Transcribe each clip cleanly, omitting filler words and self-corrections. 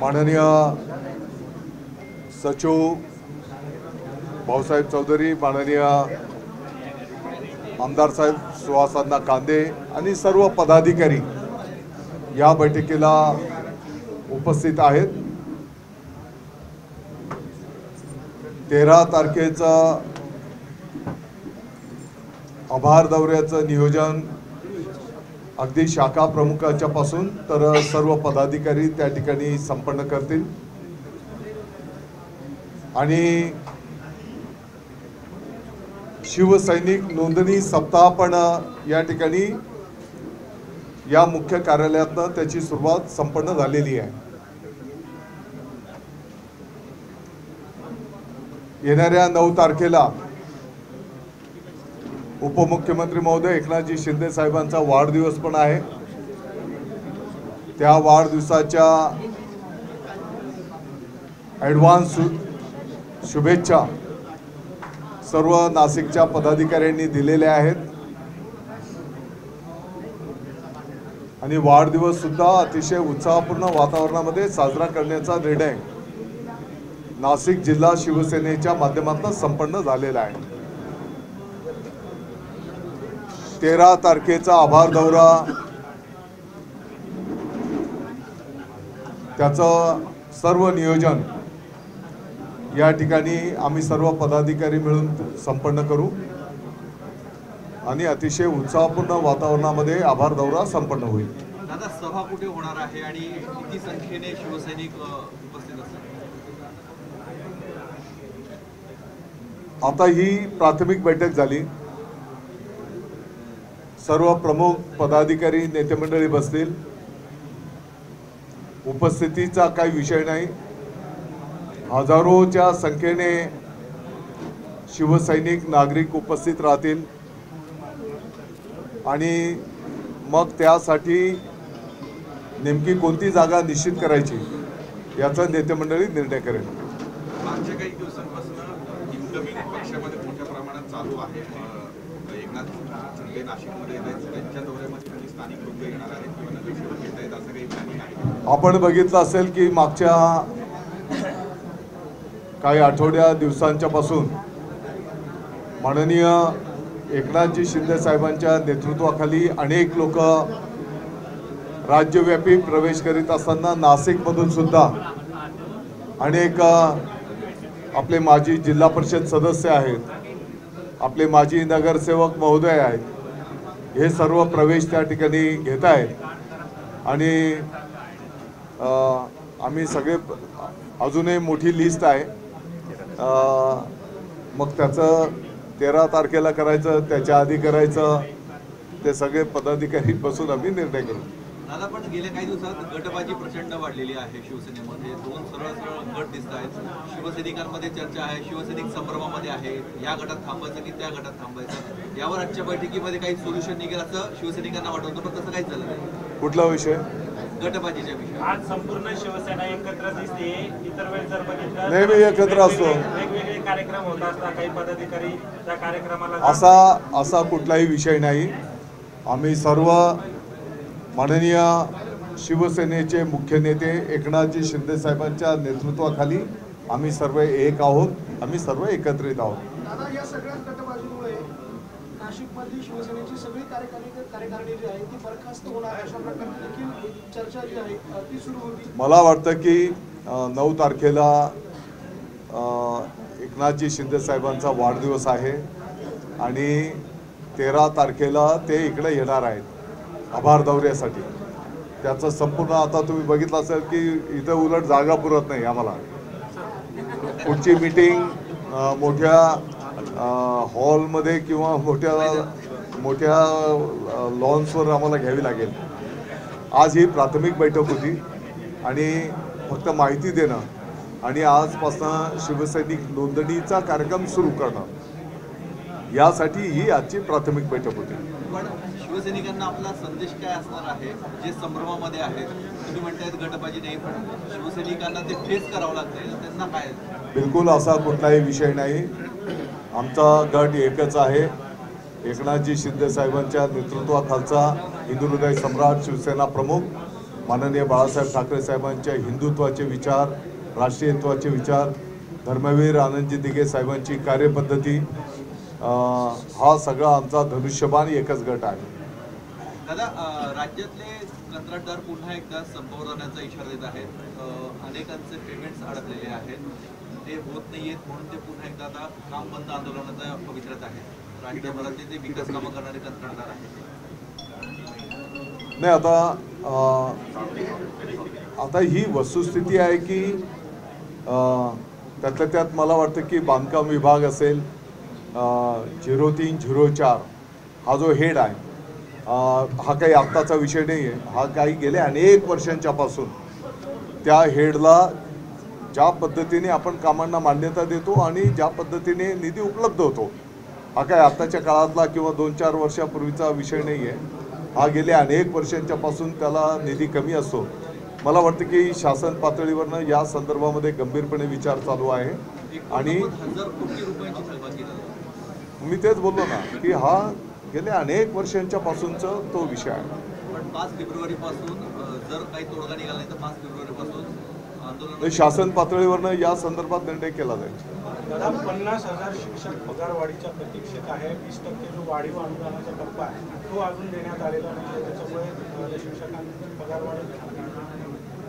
माननीय सचिव भाऊसाहेब चौधरी, माननीय आमदार साहेब सुहास अण्णा कांदे आणि सर्व पदाधिकारी या बैठकीला उपस्थित आहेत। 13 तारखेचं आभार दौऱ्याचं नियोजन अगदी शाखा प्रमुखाच्या पासून तर सर्व पदाधिकारी त्या ठिकाणी संपन्न करतील आणि शिवसैनिक नोंदणी सप्ताह पण या ठिकाणी या मुख्य कार्यालयातनं त्याची सुरुवात संपन्न झालेली आहे। येणाऱ्या 9 तारखेला उपमुख्यमंत्री महोदय एकनाथजी शिंदे साहेबांचा वाढदिवस पण आहे। त्या वाढदिवसाच्या ॲडव्हान्स शुभेच्छा सर्व नाशिकच्या पदाधिकाऱ्यांनी दिलेल्या आहेत आणि वाढदिवस सुद्धा अतिशय उत्साहपूर्ण वातावरणामध्ये साजरा करण्याचा निर्णय नाशिक जिल्हा शिवसेनेच्या माध्यमातून संपन्न झालेला आहे। 13 तारखेचा आभार दौरा त्याचं सर्व नियोजन या ठिकाणी आम्ही सर्व पदाधिकारी मिळून संपन्न करू आणि अतिशय उत्साहपूर्ण वातावरणामध्ये आभार दौरा संपन्न होईल। दादा, सभा कुठे होणार आहे आणि किती संख्येने शिवसैनिक उपस्थित असतील? आता ही प्राथमिक बैठक झाली। सर्व प्रमुख पदाधिकारी नेते मंडळी बसतील। उपस्थितीचा काही विषय नाही। हजारोच्या संख्येने शिवसैनिक नागरिक उपस्थित राहतील आणि मग त्यासाठी नेमकी कोणती जागा निश्चित करायची याचा नेते मंडळी निर्णय करेल। मागच्या काही दिवसांपासून इन्कमिंग पक्षामध्ये मोठ्या प्रमाणात चालू आहे। एकनाथ शिंदे नाशिकमध्ये येत आहेत, त्यांच्या दौऱ्यामध्ये काही स्थानिक लोक येणार आहेत किंवा नगरसेवक येत आहेत, असं काही प्लॅनिंग आहे? आपण बघितलं असेल की मागच्या काही आठवड्या दिवसांच्या पासून माननीय एकनाथजी शिंदे साहेबांच्या नेतृत्वाखाली अनेक लोक राज्यव्यापी प्रवेश करीत असताना नाशिकमधून सुद्धा अनेक आपले माजी जिल्हा परिषद सदस्य आहेत, आपले माजी नगरसेवक महोदय आहेत, हे सर्व प्रवेश त्या ठिकाणी घेत आहेत आणि आम्ही सगळे अजूनही मोठी लिस्ट आहे। मग त्याचं 13 तारखेला करायचं, त्याच्या आधी करायचं, ते सगळे पदाधिकारी बसून आम्ही निर्णय करू। दादा, पण गेल्या काही दिवसात गटबाजी प्रचंड वाढलेली आहे शिवसेनेमध्ये। 2 सरळ गट दिसत आहेत। शिवसैनिकांमध्ये चर्चा आहे, शिवसैनिक संभ्रमामध्ये आहे, या गटात थांबायचं की त्या गटात थांबायचं, यावर आजच्या बैठकीमध्ये काही सोल्युशन निघेल असं शिवसैनिकांना वाटत होतं, पण तसं काहीच झालं नाही। कुठला विषय? गटबाजीच्या विषय। आज संपूर्ण शिवसेना एकत्र दिसते। इतर वेळेस जर बघितलं नेहमी एकत्र असतो, वेगवेगळे कार्यक्रम होत असतात, काही पदाधिकारी त्या कार्यक्रमाला असा कुठलाही विषय नाही। आम्ही सर्व माननीय शिवसेनेचे मुख्य नेते एकनाथजी शिंदे साहेबांच्या नेतृत्वाखाली आम्ही सर्व एक आहोत, आम्ही सर्व एकत्रित आहोत। दादा, या सगळ्या गटबाजीमुळे नाशिकमधली शिवसेनेची सगळी कार्यकारिणी जी आहे ती बरखास्त होणार अशा प्रकारची देखील चर्चा जी आहे ती सुरू होती। मला वाटतं की 9 तारखेला एकनाथजी शिंदे साहेबांचा वाढदिवस आहे आणि 13 तारखेला ते इकडे येणार आहेत आभार दौऱ्यासाठी। त्याचं संपूर्ण आता तुम्ही बघितलं असेल की इथं उलट जागा पुरत नाही आम्हाला। पुढची मीटिंग मोठ्या हॉलमध्ये किंवा मोठ्या लॉन्सवर आम्हाला घ्यावी लागेल। आज ही प्राथमिक बैठक होती आणि फक्त माहिती देणं आणि आजपासून शिवसैनिक नोंदणीचा कार्यक्रम सुरू करणं यासाठी ही आजची प्राथमिक बैठक होती। पण शिवसैनिकांना आपला संदेश काय असणार आहे जे संभ्रमामध्ये आहेत? तुम्ही म्हणतायत गटबाजी नाही, पण शिवसैनिकांना ते फेस करावं लागतंय, त्यांना काय? बिलकुल असा कुठलाही विषय नाही। आमचा गट एकच आहे, एकनाथजी शिंदे साहेबांच्या नेतृत्वाखालचा हिंदू हृदय सम्राट शिवसेना प्रमुख माननीय बाळासाहेब ठाकरे साहेबांच्या हिंदुत्वाचे विचार, राष्ट्रीयत्वाचे विचार, धर्मवीर आनंदजी दिघे साहेबांची कार्यपद्धती, हा सगळा आमचा धनुष्यबाण एकच गट आहे. दादा, राज्यातले कंत्राटदार पुन्हा एकदा संपावर जाण्याचा इशारा देत आहेत. अनेकांचे पेमेंट्स अडकलेले आहेत, ते होत नाहीयेत म्हणून ते पुन्हा एकदा आता काम बंद आंदोलनाचा पवित्र्यात आहेत. राज्यभरातले जे विकास कामं करणारे कंत्राटदार आहेत. नाही, आता ही वस्तुस्थिती आहे की त्यातल्या त्यात मला वाटतं की बांधकाम विभाग असेल, 0304 हा जो हेड आहे, हा काही आत्ताचा विषय नाही आहे. हा काही गेल्या अनेक वर्षांच्या पासून त्या हेडला ज्या पद्धतीने आपण कामांना मान्यता देतो आणि ज्या पद्धतीने निधी उपलब्ध होतो, हा काय आत्ताच्या काळातला किंवा 2-4 वर्षापूर्वीचा विषय नाही आहे. हा गेल्या अनेक वर्षांच्या पासून त्याला निधी कमी असतो. मला वाटतं की शासन पातळीवरनं या संदर्भामध्ये गंभीरपणे विचार चालू आहे. आणि 1000 कोटी रुपयांची थकबाकी झाली. मी तेच बोललो ना की हा गेल्या अनेक वर्षांच्या पासूनचा तो विषय आहे. पण 5 फेब्रुवारीपासून जर काही तोडगा निघाला नाही तर 5 फेब्रुवारीपासून आंदोलन शासन पातळीवरनं या संदर्भात निर्णय केला जाईल. दादा, 50,000 शिक्षक पगारवाढीच्या प्रतीक्षेत आहे. 20% जो वाढीव अनुदानाचा टप्पा आहे तो अजून देण्यात आलेला नाही. त्याच्यामुळे शिक्षकांची पगारवाढ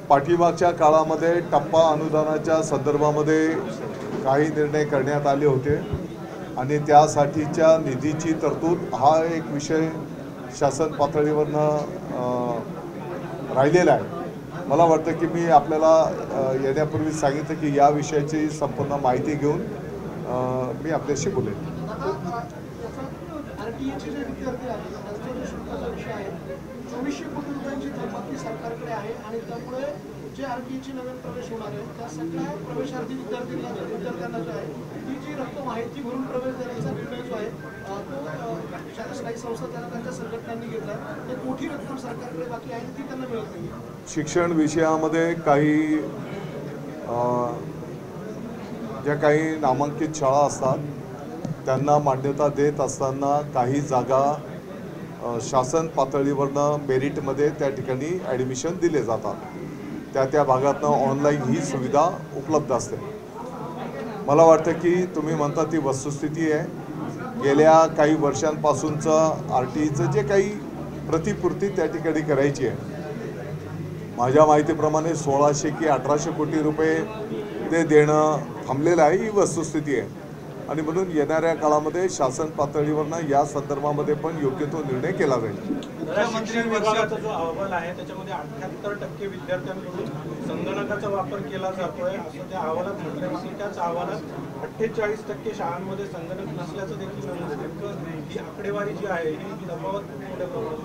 पाठीमागच्या काळामध्ये टप्पा अनुदानाच्या संदर्भामध्ये काही निर्णय करण्यात आले होते आणि त्यासाठीच्या निधीची तरतूद हा एक विषय शासन पातळीवरनं राहिलेला आहे. मला वाटतं की मी आपल्याला येण्यापूर्वी सांगितलं की या विषयाची संपूर्ण माहिती घेऊन मी आपल्याशी बोलेन. आरटीईचे जे विद्यार्थी आहेत त्यांचा जो शुल्काचा विषय आहे, 2400 कोटी रुपयांची थकबाकी सरकारकडे आहे आणि त्यामुळे जे आरटीईचे नवीन प्रवेश होणार आहे त्या सगळ्या प्रवेशार्थी विद्यार्थ्यांना जो आहे ती जी रक्कम आहे ती भरून प्रवेश देण्याचा निर्णय जो आहे तो काही संस्था त्यांच्या संघटनांनी घेतला. तर मोठी रक्कम सरकारकडे बाकी आहे ती त्यांना मिळत नाही. शिक्षण विषयामध्ये काही ज्या काही नामांकित शाळा असतात त्यांना मान्यता देत असताना काही जागा शासन पातळीवरनं मेरिटमध्ये त्या ठिकाणी ॲडमिशन दिले जातात. त्या भागातनं ऑनलाईन ही सुविधा उपलब्ध असते. मला वाटतं की तुम्ही म्हणता ती वस्तुस्थिती आहे. गेल्या काही वर्षांपासूनचं RTEचं जे काही प्रतिपूर्ती त्या ठिकाणी करायची आहे, माझ्या माहितीप्रमाणे 1600 की 1800 कोटी रुपये ते देणं थांबलेलं आहे. ही वस्तुस्थिती आहे आणि म्हणून येणाऱ्या काळामध्ये शासन पातळीवरनं या संदर्भामध्ये पण योग्य तो निर्णय केला जाईल. शिक्षण विभागाचा जो अहवाल आहे त्याच्यामध्ये 78% विद्यार्थ्यांकडून संगणकाचा वापर केला जातोय असं त्या अहवालात म्हटलं आहे. त्याच अहवालात 48% शाळांमध्ये संगणक नसल्याचं देखील नमूद आहे. ही आकडेवारी जी आहे ही तफावत मोठ्या प्रमाणात.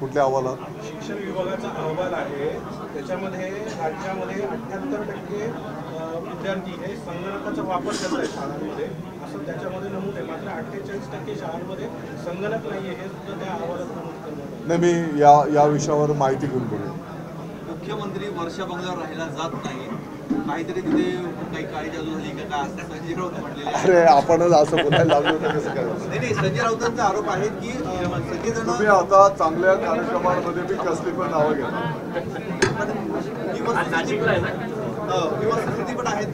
कुठल्या अहवालात? शिक्षण विभागाचा अहवाल आहे त्याच्यामध्ये राज्यामध्ये 78% विद्यार्थी हे संगणकाचा वापर करत आहेत शाळांमध्ये असं त्याच्यामध्ये नमूद आहे. मात्र 48% शाळांमध्ये संगणक नाही आहे हे सुद्धा त्या अहवालात नमूद करण्यात नाही, मी या विषयावर माहिती घेऊन बोलेन. मुख्यमंत्री वर्षा बंगल्यावर राहायला जात नाही, काहीतरी तिथे काही काळी जादू झाली का काय असं संजय राऊत म्हटलेले आहे. अरे आपणच असं बोलायला लागलो तर कसं काय? नाही, संजय राऊतांचा आरोप आहे की सगळेजण तुम्ही आता चांगल्या कार्यक्रमांमध्ये मी कसली पण नावं घेणार. किंवा स्थिती पण आहेत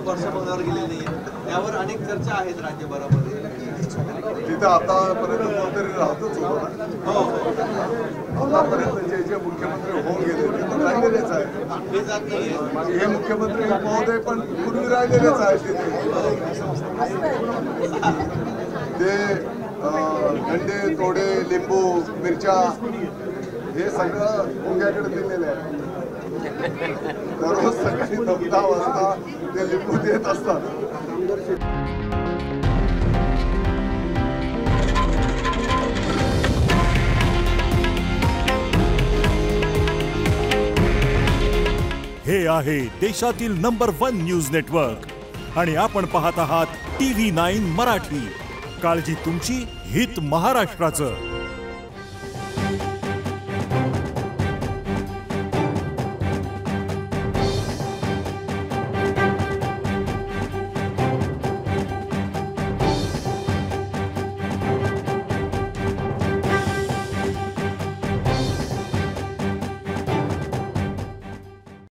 वर्षा बंगल्यावर गेलेली नाही, त्यावर अनेक चर्चा आहेत राज्यभरामध्ये. तिथं आतापर्यंत कोणतरी राहतच होतं ना. आतापर्यंत जे मुख्यमंत्री होऊन गेले ते तर राहिलेलेच आहे. हे जात नाहीये. हे मुख्यमंत्री महोदय पण पूर्वी राहिलेलेच आहेत ते गंडे, तोडे, लिंबू, मिरच्या हे सगळं मुंग्याकडे दिलेलं आहे. दररोज सकाळी 10 वाजता ते लिंबू देत असतात. हे आहे देशातील नंबर 1 न्यूज नेटवर्क आणि आपण पाहत आहात TV9 मराठी. काळजी तुमची, हित महाराष्ट्राचं.